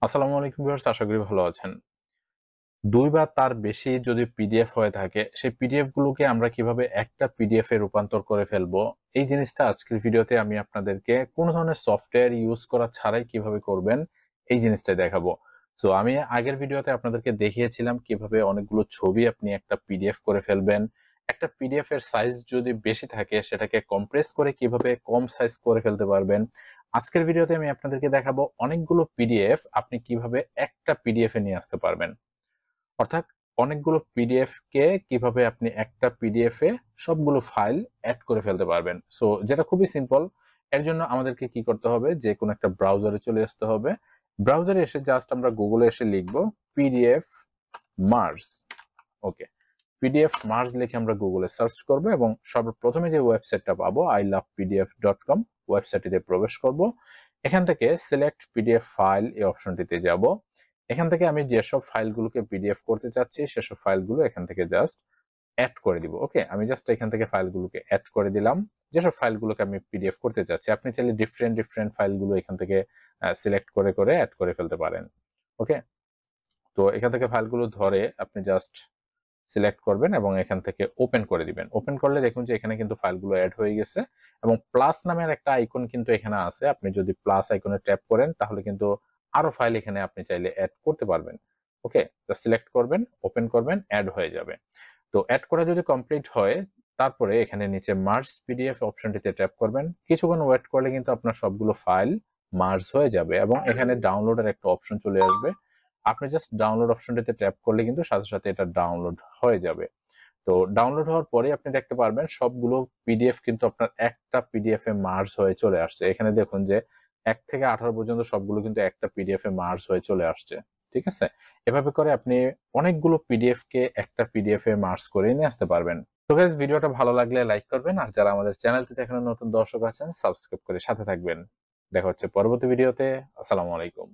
আসসালামু আলাইকুম ভিউয়ার্স, আশা করি ভালো আছেন। ২ বা তার বেশি যদি পিডিএফ হয়ে থাকে, সেই পিডিএফ গুলোকে আমরা কিভাবে একটা পিডিএফ এ রূপান্তর করে ফেলবো, এই জিনিসটা আজকের ভিডিওতে আমি আপনাদেরকে কোন ধরনের সফটওয়্যার ইউজ করা ছাড়াই কিভাবে করবেন, এই জিনিসটাই দেখাবো। সো আমি আগের ভিডিওতে আপনাদেরকে দেখিয়েছিলাম কিভাবে অনেকগুলো ছবি আপনি একটা পিডিএফ করে ফেলবেন। একটা পিডিএফ এর সাইজ যদি বেশি থাকে, সেটাকে কম্প্রেস করে কিভাবে কম সাইজ করে ফেলতে পারবেন। আজকের ভিডিওতে আমি আপনাদেরকে দেখাবো অনেকগুলো পিডিএফ আপনি কিভাবে একটা পিডিএফ এ নিয়ে আসতে পারবেন। অর্থাৎ অনেকগুলো পিডিএফ কে কিভাবে আপনি একটা পিডিএফ এ সবগুলো ফাইল এড করে ফেলতে পারবেন। সো যেটা খুবই সিম্পল। এর জন্য আমাদেরকে কি করতে হবে, যে কোনো একটা ব্রাউজারে চলে আসতে হবে। ব্রাউজারে এসে জাস্ট আমরা গুগলে এসে লিখব পিডিএফ মার্জ। ওকে, পিডিএফ মার্জ লিখে আমরা গুগলে সার্চ করব এবং সর্বপ্রথমে যে ওয়েবসাইটটা পাবো ilovepdf.com, ওয়েবসাইটটিতে প্রবেশ করব। এখান থেকে সিলেক্ট পিডিএফ ফাইল এই অপশনটিতে যাব। এখান থেকে আমি যেসব ফাইলগুলোকে পিডিএফ করতে চাচ্ছি সেসব ফাইলগুলো এখান থেকে জাস্ট অ্যাড করে দিব। ওকে, আমি জাস্ট এখান থেকে ফাইলগুলোকে অ্যাড করে দিলাম। যেসব ফাইলগুলোকে আমি পিডিএফ করতে চাচ্ছি, আপনি চাইলে ডিফারেন্ট ফাইলগুলো এখান থেকে সিলেক্ট করে করে অ্যাড করে ফেলতে পারেন। ওকে, তো এখান থেকে ফাইলগুলো ধরে আপনি জাস্ট সিলেক্ট করবেন এবং এখান থেকে ওপেন করে দিবেন। ওপেন করলে দেখুন যে এখানে কিন্তু ফাইলগুলো অ্যাড হয়ে গেছে এবং প্লাস নামের একটা আইকন কিন্তু এখানে আছে। আপনি যদি প্লাস আইকনে ট্যাপ করেন তাহলে কিন্তু আরো ফাইল এখানে আপনি চাইলে অ্যাড করতে পারবেন। ওকে, তো সিলেক্ট করবেন, ওপেন করবেন, অ্যাড হয়ে যাবে। তো অ্যাড করা যদি কমপ্লিট হয়, তারপরে এখানে নিচে মার্জ পিডিএফ অপশনটিতে ট্যাপ করবেন। কিছুক্ষণ ওয়েট করলে কিন্তু আপনার সবগুলো ফাইল মার্জ হয়ে যাবে এবং এখানে ডাউনলোডের একটা অপশন চলে আসবে। আপনি জাস্ট ডাউনলোড অপশনটিতে ট্যাপ করলে কিন্তু সাথে সাথে এটা ডাউনলোড হয়ে যাবে। তো ডাউনলোড হওয়ার পরে আপনি দেখতে পারবেন সবগুলো পিডিএফ কিন্তু আপনার একটা পিডিএফ এ মার্জ হয়ে চলে আসছে। এখানে দেখুন যে ১ থেকে ১৮ পর্যন্ত সবগুলো কিন্তু একটা পিডিএফ এ মার্জ হয়ে চলে আসছে। ঠিক আছে? এভাবে করে আপনি অনেকগুলো পিডিএফ কে একটা পিডিএফ এ মার্জ করে নিয়ে আসতে পারবেন। তো গাইস, ভিডিওটা ভালো লাগলে লাইক করবেন আর যারা আমাদের চ্যানেলটিতে এখনো নতুন দর্শক আছেন সাবস্ক্রাইব করে সাথে থাকবেন। দেখা হচ্ছে পরবর্তী ভিডিওতে। আসসালামু আলাইকুম।